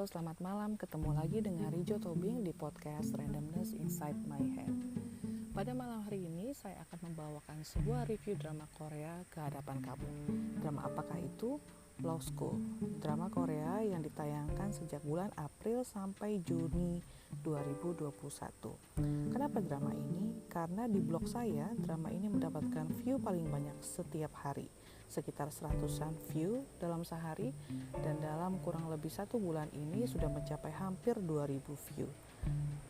selamat malam. Ketemu lagi dengan Rijo Tobing di podcast Randomness Inside My Head. Pada malam hari ini, saya akan membawakan sebuah review drama Korea ke hadapan kamu. Drama apakah itu? Law School, drama Korea yang ditayangkan sejak bulan April sampai Juni 2021. Kenapa drama ini? Karena di blog saya, drama ini mendapatkan view paling banyak setiap hari, sekitar 100-an view dalam sehari, dan dalam kurang lebih 1 bulan ini sudah mencapai hampir 2000 view.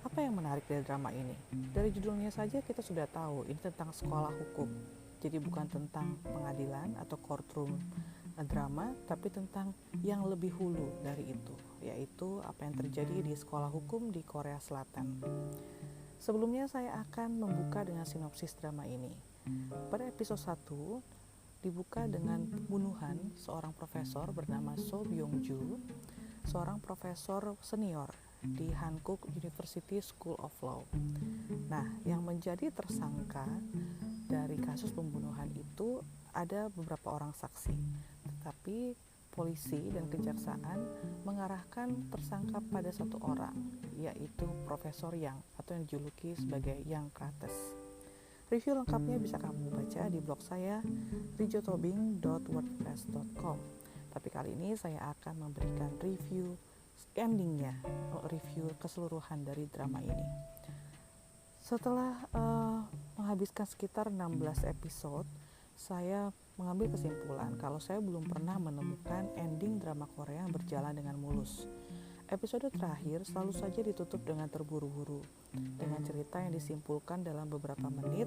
Apa yang menarik dari drama ini? Dari judulnya saja kita sudah tahu ini tentang sekolah hukum. Jadi bukan tentang pengadilan atau courtroom drama, tapi tentang yang lebih hulu dari itu, yaitu apa yang terjadi di sekolah hukum di Korea Selatan. Sebelumnya saya akan membuka dengan sinopsis drama ini. Pada episode 1 dibuka dengan pembunuhan seorang profesor bernama So Byung-ju, seorang profesor senior di Hankuk University School of Law. Nah, yang menjadi tersangka dari kasus pembunuhan itu ada beberapa orang saksi, tetapi polisi dan kejaksaan mengarahkan tersangka pada satu orang, yaitu Profesor Yang atau yang dijuluki sebagai Yang Krates. Review lengkapnya bisa kamu baca di blog saya rijotobing.wordpress.com. Tapi kali ini saya akan memberikan review endingnya, review keseluruhan dari drama ini. Setelah menghabiskan sekitar 16 episode, saya mengambil kesimpulan kalau saya belum pernah menemukan ending drama Korea yang berjalan dengan mulus. Episode terakhir selalu saja ditutup dengan terburu-buru, dengan cerita yang disimpulkan dalam beberapa menit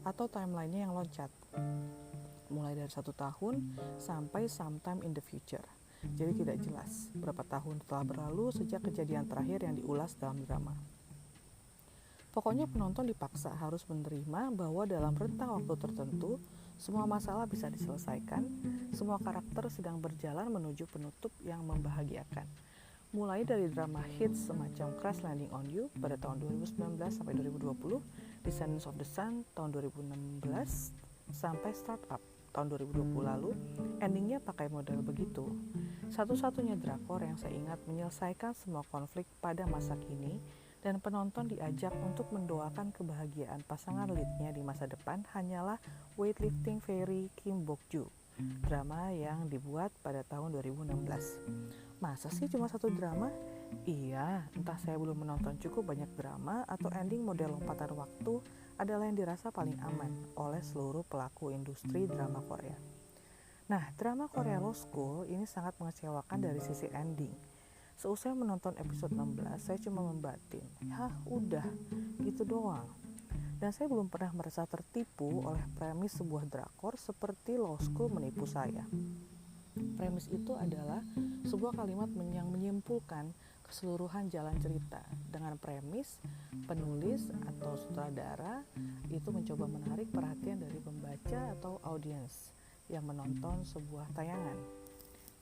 atau timelinenya yang loncat, mulai dari 1 tahun sampai sometime in the future. Jadi tidak jelas berapa tahun telah berlalu sejak kejadian terakhir yang diulas dalam drama. Pokoknya penonton dipaksa harus menerima bahwa dalam rentang waktu tertentu, semua masalah bisa diselesaikan, semua karakter sedang berjalan menuju penutup yang membahagiakan. Mulai dari drama hits semacam Crash Landing on You pada tahun 2019 sampai 2020, Descendants of the Sun tahun 2016, sampai Startup tahun 2020 lalu, endingnya pakai model begitu. Satu-satunya drakor yang saya ingat menyelesaikan semua konflik pada masa kini, dan penonton diajak untuk mendoakan kebahagiaan pasangan leadnya di masa depan hanyalah Weightlifting Fairy Kim Bok-ju, drama yang dibuat pada tahun 2016. Masa sih cuma satu drama? Iya, entah saya belum menonton cukup banyak drama atau ending model lompatan waktu adalah yang dirasa paling aman oleh seluruh pelaku industri drama Korea. Nah, drama Korea Law School ini sangat mengecewakan dari sisi ending. Seusai menonton episode 16, saya cuma membatin, udah, gitu doang. Dan saya belum pernah merasa tertipu oleh premis sebuah drakor seperti Law School menipu saya. Premis itu adalah sebuah kalimat yang menyimpulkan keseluruhan jalan cerita dengan premis penulis atau sutradara itu mencoba menarik perhatian dari pembaca atau audiens yang menonton sebuah tayangan.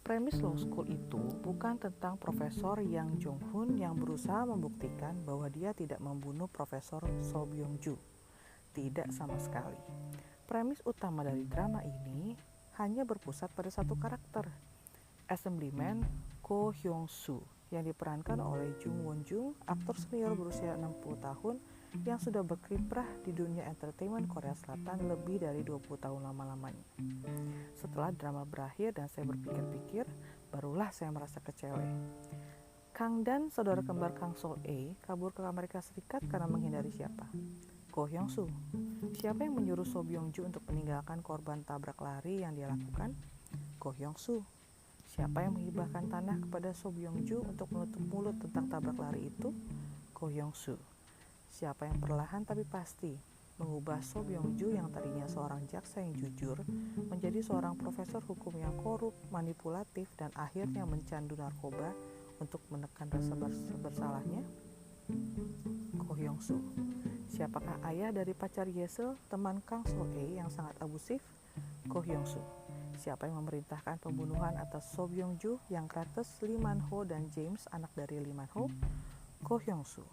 Premis Law School itu bukan tentang Profesor Yang Jong-hun yang berusaha membuktikan bahwa dia tidak membunuh Profesor So Byung-ju. Tidak sama sekali. Premis utama dari drama ini hanya berpusat pada satu karakter, Assemblyman Ko Hyung-soo, yang diperankan oleh Jung Won-jung, aktor senior berusia 60 tahun yang sudah berkiprah di dunia entertainment Korea Selatan lebih dari 20 tahun lama-lamanya. Setelah drama berakhir dan saya berpikir-pikir, barulah saya merasa kecewa. Kang Dan, saudara kembar Kang Sol-ae, kabur ke Amerika Serikat karena menghindari siapa? Ko Hyung-soo. Siapa yang menyuruh So Byung-ju untuk meninggalkan korban tabrak lari yang dia lakukan? Ko Hyung-soo. Siapa yang menghibahkan tanah kepada So Byung-ju untuk menutup mulut tentang tabrak lari itu? Ko Hyung-soo. Siapa yang perlahan tapi pasti mengubah So Byung-ju yang tadinya seorang jaksa yang jujur menjadi seorang profesor hukum yang korup, manipulatif, dan akhirnya mencandu narkoba untuk menekan rasa bersalahnya? Ko Hyung-soo. Siapakah ayah dari pacar Yesel, teman Kang Sol-ae yang sangat abusif? Ko Hyung-soo. Siapa yang memerintahkan pembunuhan atas So Byung-ju, Yang Krates, Lee Man-ho, dan James, anak dari Lee Man-ho? Ko Hyung-soo.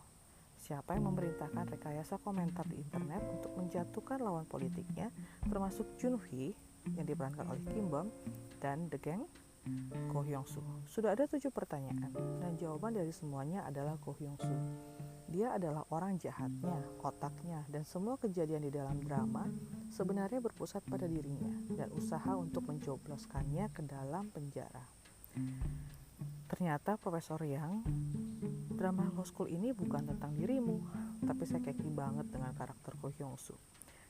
Siapa yang memerintahkan rekayasa komentar di internet untuk menjatuhkan lawan politiknya, termasuk Jun Hee yang diperankan oleh Kim Bum dan The Gang? Ko Hyung-soo. Sudah ada 7 pertanyaan, dan jawaban dari semuanya adalah Ko Hyung-soo. Dia adalah orang jahatnya, otaknya, dan semua kejadian di dalam drama sebenarnya berpusat pada dirinya dan usaha untuk menjobloskannya ke dalam penjara. Ternyata Profesor Yang, drama Law School ini bukan tentang dirimu, tapi saya keki banget dengan karakter Ko Hyung-soo.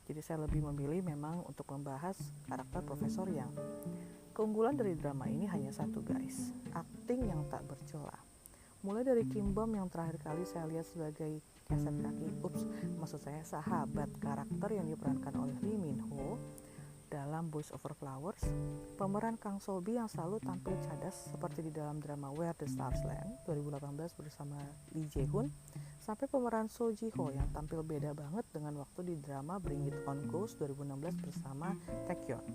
Jadi saya lebih memilih memang untuk membahas karakter Profesor Yang. Keunggulan dari drama ini hanya satu guys, akting yang tak bercela. Mulai dari Kim Bum yang terakhir kali saya lihat sebagai keset kaki, maksud saya sahabat karakter yang diperankan oleh Lee Min Ho dalam Boys Over Flowers, pemeran Kang Sol-bi yang selalu tampil cadas seperti di dalam drama Where the Stars Land 2018 bersama Lee Jae-hoon, sampai pemeran Seo Ji-ho yang tampil beda banget dengan waktu di drama Bring It On Ghost 2016 bersama Taecyeon.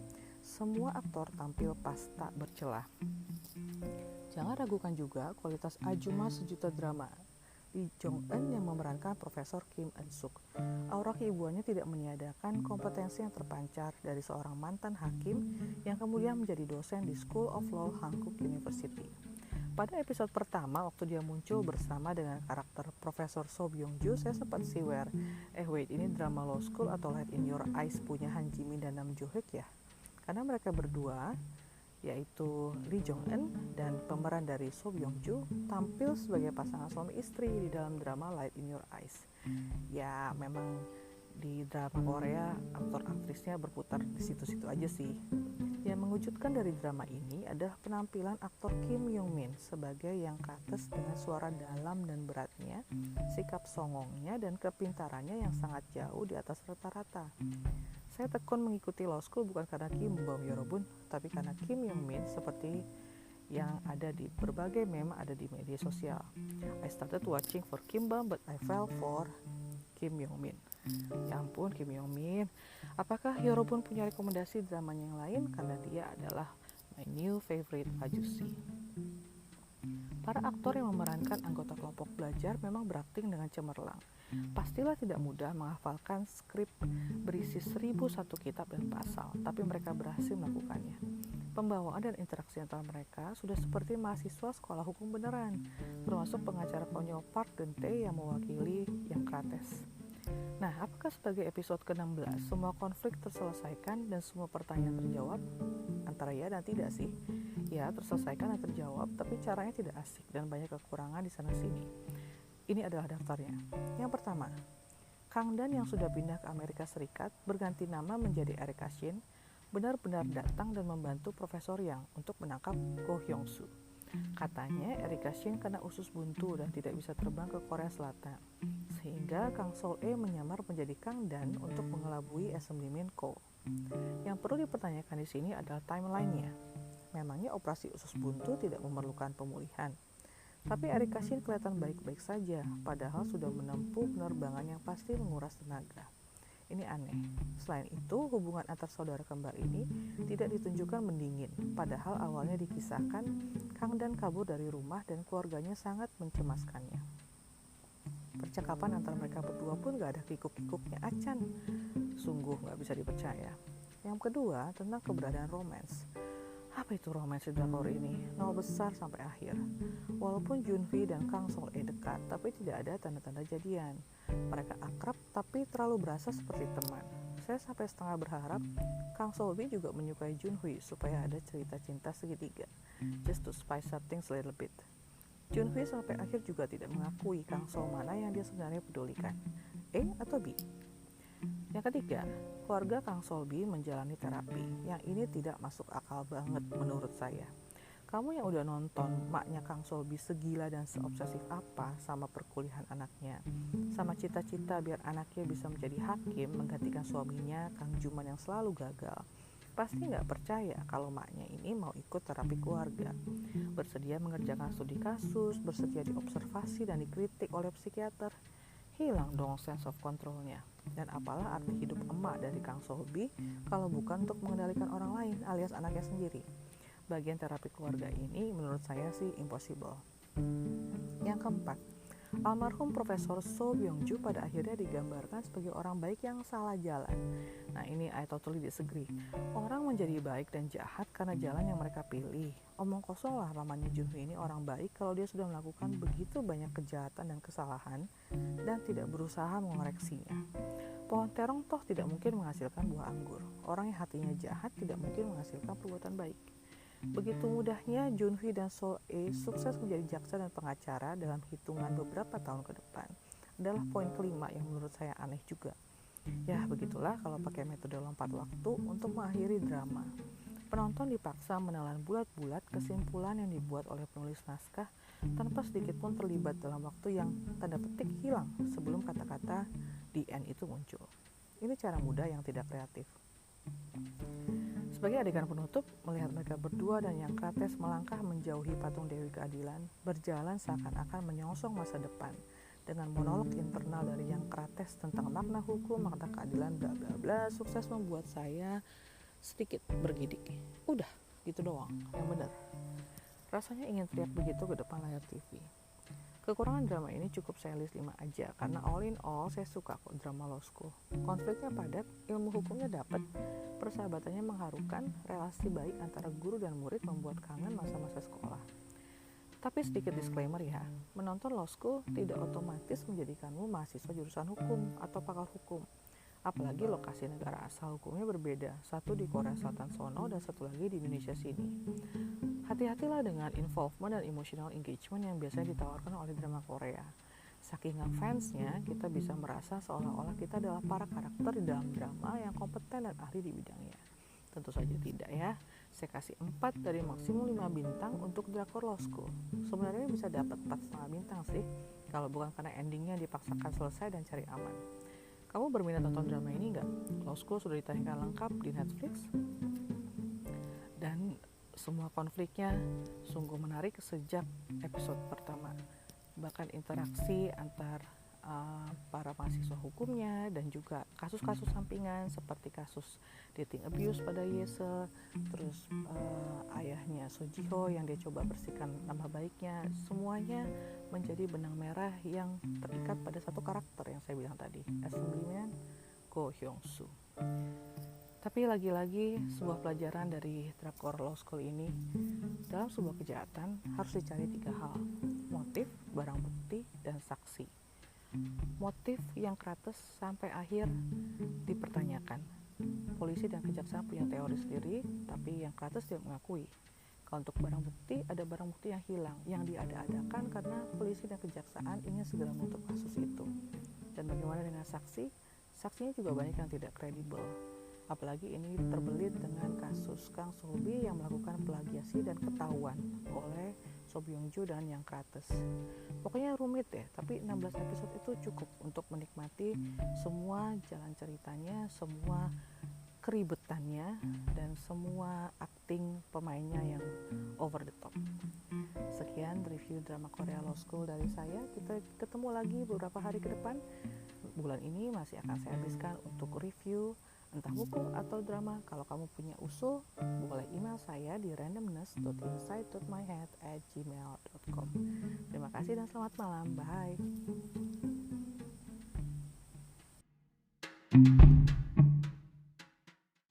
Semua aktor tampil pas tak bercelah. Jangan ragukan juga kualitas Ajuma sejuta drama. Lee Jong-eun yang memerankan Profesor Kim Eun-suk. Aura keibuannya tidak meniadakan kompetensi yang terpancar dari seorang mantan hakim yang kemudian menjadi dosen di School of Law Hankook University. Pada episode pertama, waktu dia muncul bersama dengan karakter Profesor So Byung-ju, saya sempat siwer, ini drama Law School atau Light in Your Eyes punya Han Ji-min dan Nam Jo-hyuk ya? Karena mereka berdua, yaitu Lee Jong-eun dan pemeran dari So Byung-ju, tampil sebagai pasangan suami istri di dalam drama Light in Your Eyes. Ya memang di drama Korea aktor-aktrisnya berputar di situ-situ aja sih. Yang mengejutkan dari drama ini adalah penampilan aktor Kim Yong-min sebagai yang kates dengan suara dalam dan beratnya, sikap songongnya, dan kepintarannya yang sangat jauh di atas rata-rata. Saya tekun mengikuti Law School bukan karena Kim Bum Yorobun, tapi karena Kim Yong-min seperti yang ada di berbagai meme ada di media sosial. I started watching for Kim Bum, but I fell for Kim Yong-min. Ya ampun, Kim Yong-min. Apakah Yorobun punya rekomendasi dramanya yang lain? Karena dia adalah my new favorite ajusi. Para aktor yang memerankan anggota kelompok belajar memang berakting dengan cemerlang. Pastilah tidak mudah menghafalkan skrip berisi 1001 kitab dan pasal, tapi mereka berhasil melakukannya. Pembawaan dan interaksi antara mereka sudah seperti mahasiswa sekolah hukum beneran, termasuk pengacara konyol Park Geun-tae yang mewakili Yang Krates. Nah, apakah sebagai episode ke-16 semua konflik terselesaikan dan semua pertanyaan terjawab? Antara ya dan tidak sih. Ya, terselesaikan dan terjawab, tapi caranya tidak asik dan banyak kekurangan di sana-sini. Ini adalah daftarnya. Yang pertama, Kang Dan yang sudah pindah ke Amerika Serikat berganti nama menjadi Erika Shin benar-benar datang dan membantu Profesor Yang untuk menangkap Ko Hyung-soo. Katanya Erika Shin kena usus buntu dan tidak bisa terbang ke Korea Selatan, sehingga Kang Sol-e menyamar menjadi Kang Dan untuk mengelabui Assemblyman Ko. Yang perlu dipertanyakan di sini adalah timeline-nya. Memangnya operasi usus buntu tidak memerlukan pemulihan? Tapi Erika Shin kelihatan baik-baik saja, padahal sudah menempuh penerbangan yang pasti menguras tenaga. Ini aneh. Selain itu, hubungan antar saudara kembar ini tidak ditunjukkan mendingin, padahal awalnya dikisahkan Kang Dan kabur dari rumah dan keluarganya sangat mencemaskannya. Percakapan antara mereka berdua pun gak ada kikuk-kikuknya acan. Sungguh gak bisa dipercaya. Yang kedua, tentang keberadaan romans. Apa itu romans di drakor ini? Nol besar sampai akhir. Walaupun Junhwi dan Kang Sol-e dekat, tapi tidak ada tanda-tanda jadian. Mereka akrab, tapi terlalu berasa seperti teman. Saya sampai setengah berharap Kang Sol-bi juga menyukai Junhwi supaya ada cerita cinta segitiga. Just to spice up things a little bit. Junhwi sampai akhir juga tidak mengakui Kang Sol mana yang dia sebenarnya pedulikan. A atau B? Yang ketiga, keluarga Kang Sol-bi menjalani terapi. Yang ini tidak masuk akal banget menurut saya. Kamu yang udah nonton maknya Kang Sol-bi segila dan seobsesif apa sama perkuliahan anaknya, sama cita-cita biar anaknya bisa menjadi hakim menggantikan suaminya Kang Juman yang selalu gagal, pasti gak percaya kalau maknya ini mau ikut terapi keluarga, bersedia mengerjakan studi kasus, bersedia diobservasi dan dikritik oleh psikiater. Hilang dong sense of controlnya. Dan apalah arti hidup emak dari Kang Sol-bi kalau bukan untuk mengendalikan orang lain alias anaknya sendiri. Bagian terapi keluarga ini menurut saya sih impossible. Yang keempat, Almarhum Profesor So Byung-ju pada akhirnya digambarkan sebagai orang baik yang salah jalan. Nah, ini I totally disagree. Orang menjadi baik dan jahat karena jalan yang mereka pilih. Omong kosong lah pamannya Junho ini orang baik kalau dia sudah melakukan begitu banyak kejahatan dan kesalahan dan tidak berusaha mengoreksinya. Pohon terong toh tidak mungkin menghasilkan buah anggur. Orang yang hatinya jahat tidak mungkin menghasilkan perbuatan baik. Begitu mudahnya Junho dan Sol E sukses menjadi jaksa dan pengacara dalam hitungan beberapa tahun ke depan adalah poin kelima yang menurut saya aneh juga. Ya, begitulah kalau pakai metode lompat waktu untuk mengakhiri drama. Penonton dipaksa menelan bulat-bulat kesimpulan yang dibuat oleh penulis naskah tanpa sedikit pun terlibat dalam waktu yang tanda petik hilang sebelum kata-kata the end itu muncul. Ini cara mudah yang tidak kreatif. Sebagai adegan penutup, melihat mereka berdua dan Yang Krates melangkah menjauhi patung Dewi Keadilan, berjalan seakan-akan menyongsong masa depan, dengan monolog internal dari Yang Krates tentang makna hukum, makna keadilan, bla bla bla, sukses membuat saya sedikit bergidik. Udah, gitu doang, yang benar. Rasanya ingin teriak begitu ke depan layar TV. Kekurangan drama ini cukup saya list 5 aja, karena all in all saya suka kok drama law school. Konfliknya padat, ilmu hukumnya dapat, persahabatannya mengharukan, relasi baik antara guru dan murid membuat kangen masa-masa sekolah. Tapi sedikit disclaimer ya, menonton law school tidak otomatis menjadikanmu mahasiswa jurusan hukum atau pakar hukum. Apalagi lokasi negara asal hukumnya berbeda, satu di Korea Selatan sono dan satu lagi di Indonesia sini. Hati-hatilah dengan involvement dan emotional engagement yang biasanya ditawarkan oleh drama Korea. Saking fansnya, kita bisa merasa seolah-olah kita adalah para karakter di dalam drama yang kompeten dan ahli di bidangnya. Tentu saja tidak ya. Saya kasih 4 dari maksimum 5 bintang untuk drakor Law School. Sebenarnya bisa dapat 4,5 bintang sih, kalau bukan karena endingnya dipaksakan selesai dan cari aman. Kamu berminat nonton drama ini nggak? Law School sudah ditayangkan lengkap di Netflix. Dan semua konfliknya sungguh menarik sejak episode pertama. Bahkan interaksi antar para mahasiswa hukumnya dan juga kasus-kasus sampingan seperti kasus dating abuse pada Yese, terus ayahnya Sojiho yang dia coba bersihkan nama baiknya, semuanya menjadi benang merah yang terikat pada satu karakter yang saya bilang tadi, Assemblyman Go Hyung-soo. Tapi lagi-lagi sebuah pelajaran dari drakor Law School ini, dalam sebuah kejahatan harus dicari 3 hal: motif, barang bukti, dan saksi. Motif Yang Krates sampai akhir dipertanyakan. Polisi dan kejaksaan punya teori sendiri, tapi Yang Krates tidak mengakui. Kalau untuk barang bukti, ada barang bukti yang hilang, yang diada-adakan karena polisi dan kejaksaan ingin segera menutup kasus itu. Dan bagaimana dengan saksi? Saksinya juga banyak yang tidak kredibel. Apalagi ini terbelit dengan kasus Kang Sobi yang melakukan plagiasi dan ketahuan oleh So Byung-ju dan Yang Krates. Pokoknya rumit deh, tapi 16 episode itu cukup untuk menikmati semua jalan ceritanya, semua keribetannya, dan semua acting pemainnya yang over the top. Sekian review drama Korea Law School dari saya. Kita ketemu lagi beberapa hari ke depan. Bulan ini masih akan saya habiskan untuk review entah buku atau drama. Kalau kamu punya usul, boleh email saya di randomness.inside.myhead@gmail.com. Terima kasih dan selamat malam. Bye.